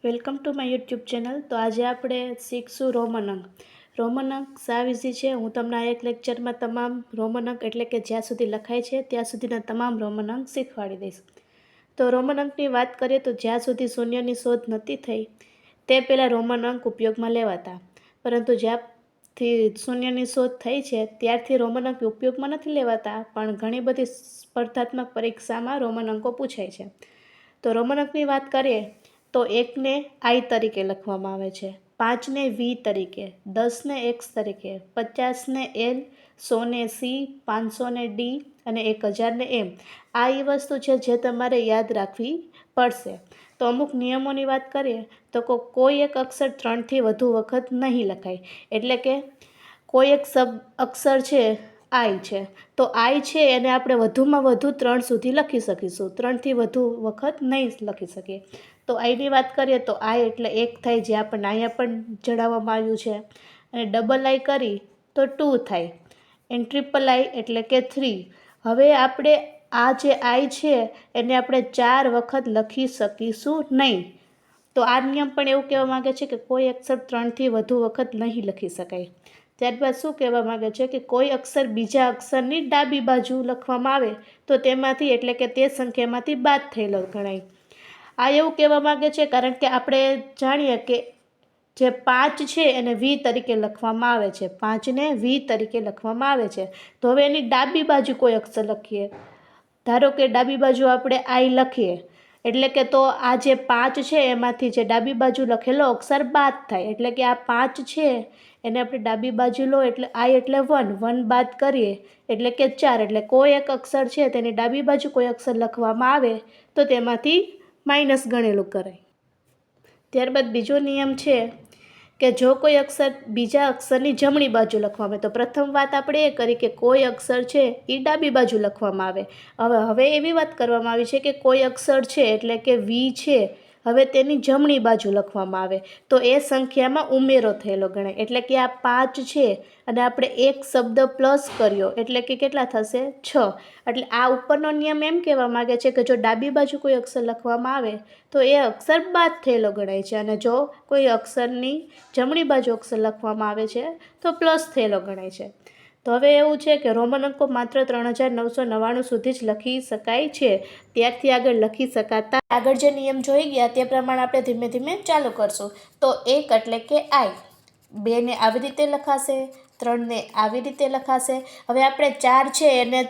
Welcome to my YouTube channel. તો આજે આપણે શીખશું રોમન અંક. રોમન અંક સાવ ઇઝી છે. હું તમને આ એક લેક્ચરમાં તમામ રોમન અંક એટલે કે જ્યાં સુધી લખાય છે ત્યાં સુધીના તમામ રોમન અંક શીખવાડી દઈશ. તો રોમન અંકની વાત કરીએ તો જ્યાં સુધી શૂન્યની શોધ નહોતી થઈ તે પહેલાં રોમન અંક ઉપયોગમાં લેવાતા, પરંતુ જ્યાંથી શૂન્યની શોધ થઈ છે ત્યારથી રોમન અંક ઉપયોગમાં નથી લેવાતા, પણ ઘણી બધી સ્પર્ધાત્મક પરીક્ષામાં રોમન અંકો પૂછાય છે. તો રોમન અંકની વાત કરીએ તો 1ને I તરીકે લખવામાં આવે છે, 5ને V તરીકે, 10ને X તરીકે, 50ને L, 100ને C, 500ને D અને 1000ને M. આ એ વસ્તુ છે જે તમારે યાદ રાખવી પડશે. તો અમુક નિયમોની વાત કરીએ તો કોઈ એક અક્ષર 3થી વધુ વખત નહીં લખાય. એટલે કે કોઈ એક અક્ષર છે I છે, તો I છે એને આપણે વધુમાં વધુ 3 સુધી લખી શકીશું, 3થી વધુ વખત નહીં લખી શકીએ. તો આઈની વાત કરીએ તો I એટલે 1 થાય, જે આપણને અહીંયા પણ જણાવવામાં આવ્યું છે, અને ડબલ I કરી તો 2 થાય, એન્ડ ટ્રિપલ I એટલે કે 3. હવે આપણે આ જે I છે એને આપણે 4 વખત લખી શકીશું નહીં. તો આ નિયમ પણ એવું કહેવા માગે છે કે કોઈ અક્ષર 3થી વધુ વખત નહીં લખી શકાય. ત્યારબાદ શું કહેવા માગે છે કે કોઈ અક્ષર બીજા અક્ષરની ડાબી બાજુ લખવામાં આવે તો તેમાંથી એટલે કે તે સંખ્યામાંથી બાદ થયેલો ગણાય. આ એવું કહેવા માગે છે કારણ કે આપણે જાણીએ કે જે 5 છે એને V તરીકે લખવામાં આવે છે, 5ને V તરીકે લખવામાં આવે છે. તો હવે એની ડાબી બાજુ કોઈ અક્ષર લખીએ, ધારો કે ડાબી બાજુ આપણે I લખીએ, એટલે કે તો આ જે 5 છે એમાંથી જે ડાબી બાજુ લખેલો અક્ષર બાદ થાય. એટલે કે આ 5 છે એને આપણે ડાબી બાજુ લો એટલે I એટલે 1 બાદ કરીએ એટલે કે 4. એટલે કોઈ એક અક્ષર છે તેની ડાબી બાજુ કોઈ અક્ષર લખવામાં આવે તો તેમાંથી માઇનસ ગણેલું કરાય. ત્યારબાદ બીજો નિયમ છે કે જો કોઈ અક્ષર બીજા અક્ષરની જમણી બાજુ લખવામાં આવે, તો પ્રથમ વાત આપણે એ કરી કે કોઈ અક્ષર છે એ ડાબી બાજુ લખવામાં આવે. હવે એવી વાત કરવામાં આવી છે કે કોઈ અક્ષર છે એટલે કે V છે, હવે તેની જમણી બાજુ લખવામાં આવે તો એ સંખ્યામાં ઉમેરો થયેલો ગણાય. એટલે કે આ 5 છે અને આપણે એક શબ્દ પ્લસ કર્યો એટલે કે કેટલા થશે? 6. એટલે આ ઉપરનો નિયમ એમ કહેવા માગે છે કે જો ડાબી બાજુ કોઈ અક્ષર લખવામાં આવે તો એ અક્ષર બાદ થયેલો ગણાય છે, અને જો કોઈ અક્ષરની જમણી બાજુ અક્ષર લખવામાં આવે છે તો પ્લસ થયેલો ગણાય છે. તો હવે એવું છે કે રોમન અંકો માત્ર 3999 સુધી જ લખી શકાય છે, ત્યારથી આગળ લખી શકાતા. આગળ જે નિયમ જોઈ ગયા તે પ્રમાણે આપણે ધીમે ધીમે ચાલુ કરશું. તો 1 એટલે કે I, 2ને આવી રીતે લખાશે, 3ને આવી રીતે લખાશે. હવે આપણે 4 છે એને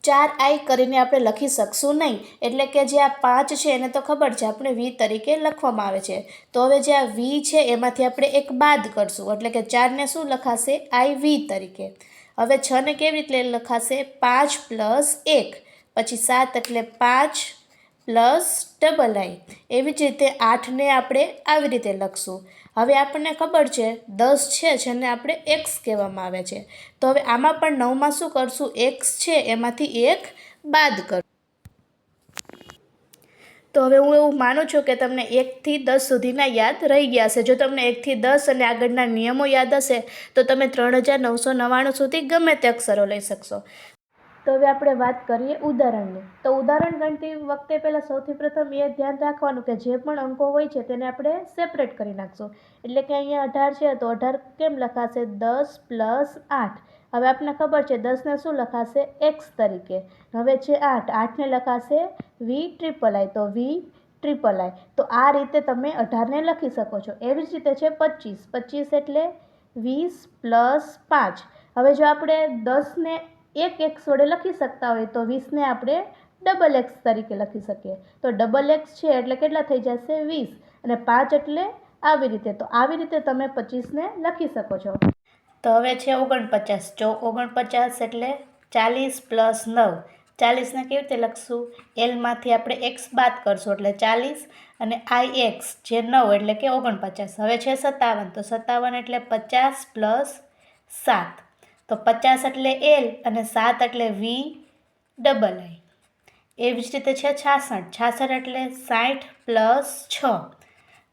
4I કરીને આપણે લખી શકશું નહીં. એટલે કે જે આ 5 છે એને તો ખબર છે આપણે V તરીકે લખવામાં આવે છે, તો હવે જે આ V છે એમાંથી આપણે એક બાદ કરશું એટલે કે 4ને શું લખાશે? IV તરીકે. હવે 6ને કેવી રીતે લખાશે? 5 + 1, પછી 7 એટલે 5 + ડબલ I. એવી જ રીતે 8ને આપણે આવી રીતે લખશું. હવે આપણને ખબર છે 10 છે જેને આપણે X કહેવામાં આવે છે, તો હવે આમાં પણ 9માં શું કરશું? X છે એમાંથી 1 બાદ કરશું. તો હવે હું એવું માનું છું કે તમને 1થી 10 સુધીના યાદ રહી ગયા હશે. જો તમને 1થી 10 અને આગળના નિયમો યાદ હશે તો તમે 3999 સુધી ગમે તે અક્ષરો લઈ શકશો. તો હવે આપણે વાત કરીએ ઉદાહરણની. તો ઉદાહરણ ગણતી વખતે પહેલાં સૌથી પ્રથમ એ ધ્યાન રાખવાનું કે જે પણ અંકો હોય છે તેને આપણે સેપરેટ કરી નાખશું. એટલે કે અહીંયા 18 છે તો 18 કેમ લખાશે? 10 + 8. હવે આપણને ખબર છે 10ને શું લખાશે? X તરીકે. હવે છે 8ને લખાશે V ટ્રિપલ I, તો V ટ્રિપલ I. તો આ રીતે તમે 18ને લખી શકો છો. એવી જ રીતે છે 25 એટલે 20 + 5. હવે જો આપણે 10ને એક X વડે લખી શકતા હોય તો 20ને આપણે ડબલ X તરીકે લખી શકીએ. તો ડબલ X છે એટલે કેટલા થઈ જશે? 20, અને 5 એટલે આવી રીતે. તો આવી રીતે તમે 25ને લખી શકો છો. તો હવે છે 49. જો 49 એટલે 40 + 9. 40ને કેવી રીતે લખશું? Lમાંથી આપણે X બાદ કરશું એટલે 40, અને IX જે 9 એટલે કે 49. હવે છે 57. તો 57 એટલે 50 + 7. તો 50 એટલે L અને 7 એટલે V ડબલ I. એવી જ રીતે છે 66. 66 એટલે 60 + 6.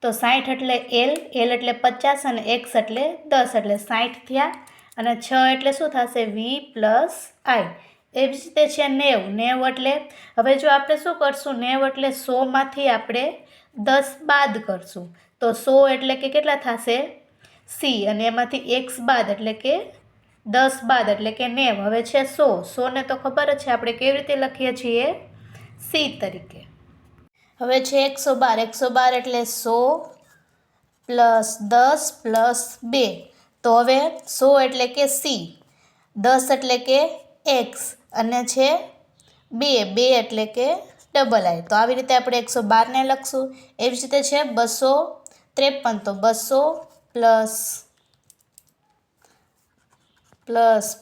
તો 60 એટલે L એટલે 50 અને X એટલે 10 એટલે 60 થયા, અને 6 એટલે શું થશે? V + I. એવી જ રીતે છે 90. 90 એટલે હવે જો આપણે શું કરશું? 90 એટલે 100માંથી આપણે 10 બાદ કરશું તો 100 એટલે કે કેટલા થશે સી, અને એમાંથી x બાદ એટલે કે 10 બાદ એટલે કે 90. હવે છે 100 ને તો ખબર જ છે આપણે કેવી રીતે લખીએ છીએ સી તરીકે. હવે છે 112 એટલે 100 પ્લસ 10 પ્લસ 2. તો હવે 100 એટલે કે સી, 10 એટલે કે એક્સ, અને છે 2 એટલે કે ડબલ આઈ. તો આવી રીતે આપણે 112ને લખશું. એવી જ રીતે છે 253, તો 200 પ્લસ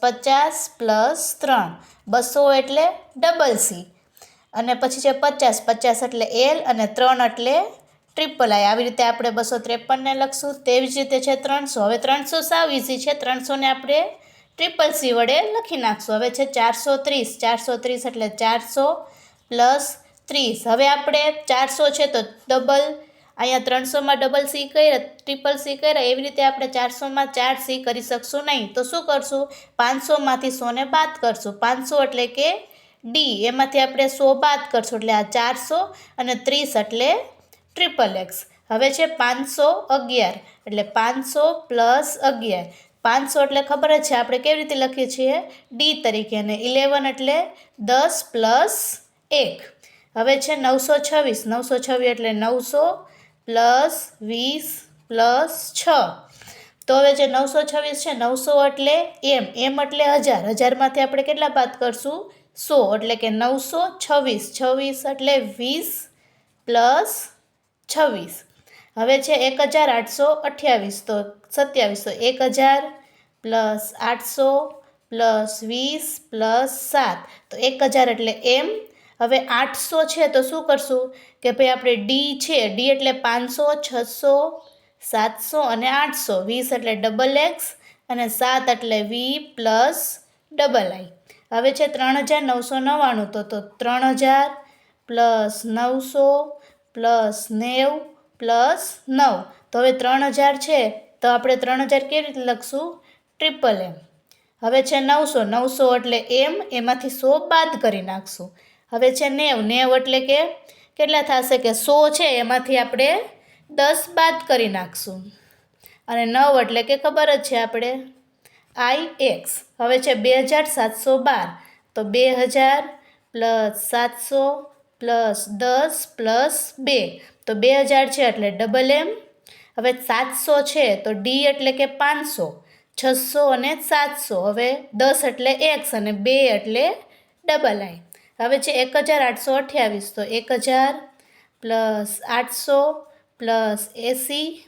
50 પ્લસ 3, 200 એટલે ડબલ સી, અને પછી છે 50 એટલે એલ, અને 3 એટલે ટ્રિપલ આઈ. આવી રીતે આપણે 253ને લખશું. તેવી જ રીતે છે 300. હવે 300 સાવ ઇઝી છે, 300ને આપણે ટ્રિપલ સી વડે લખી નાખશું. હવે છે 430 એટલે 400 પ્લસ 30. હવે આપણે 400 છે તો ડબલ, અહીંયા 300માં ડબલ સી કર્યા, ટ્રિપલ સી કર્યા, એવી રીતે આપણે 400માં 4 સી કરી શકશું નહીં. તો શું કરશું, 500માંથી 100ને બાદ કરશું. 500 એટલે કે ડી, એમાંથી આપણે 100 બાદ કરશું એટલે આ 400, અને 30 એટલે ટ્રિપલ એક્સ. હવે છે 511 એટલે 500 પ્લસ 11. 500 એટલે ખબર જ છે આપણે કેવી રીતે લખીએ છીએ ડી તરીકે, અને 11 એટલે 10 પ્લસ 1. હવે છે 926 એટલે 900 પ્લસ 20 પ્લસ 6. તો હવે જે 926 છે, 900 એટલે એમ એટલે 1000, 1000માંથી આપણે કેટલા બાદ કરશું 100, એટલે કે 926 એટલે 20 પ્લસ 26. હવે છે 1828, તો 27, તો 1000 પ્લસ 800 પ્લસ 20 પ્લસ 7, તો 1000 એટલે એમ. હવે 800 છે તો શું કરશું કે ભાઈ આપણે ડી છે, ડી એટલે 500, 600, 700 અને 800, 20 એટલે ડબલ એક્સ, અને 7 એટલે વી પ્લસ ડબલ આઈ. હવે છે 3999, તો 3000 પ્લસ 900 પ્લસ 90 પ્લસ 9. તો હવે 3000 છે તો આપણે 3000 કેવી રીતે લખશું ટ્રિપલ એમ. હવે છે 900 એટલે એમ, એમાંથી 100 બાદ કરી નાખશું. હવે છે 90 એટલે કે કેટલા થશે કે 100 છે એમાંથી આપણે 10 બાદ કરી નાખશું, અને 9 એટલે કે ખબર જ છે આપણે આઈ એક્સ. હવે છે 2712, તો 2000 પ્લસ 700 પ્લસ 10 પ્લસ 2, તો 2000 છે એટલે ડબલ એમ. હવે 700 છે તો ડી એટલે કે 500, 600 અને 700. હવે 10 એટલે એક્સ, અને 2 એટલે ડબલ આઈ. હવે છે 1828, તો 1000 પ્લસ 800 પ્લસ 80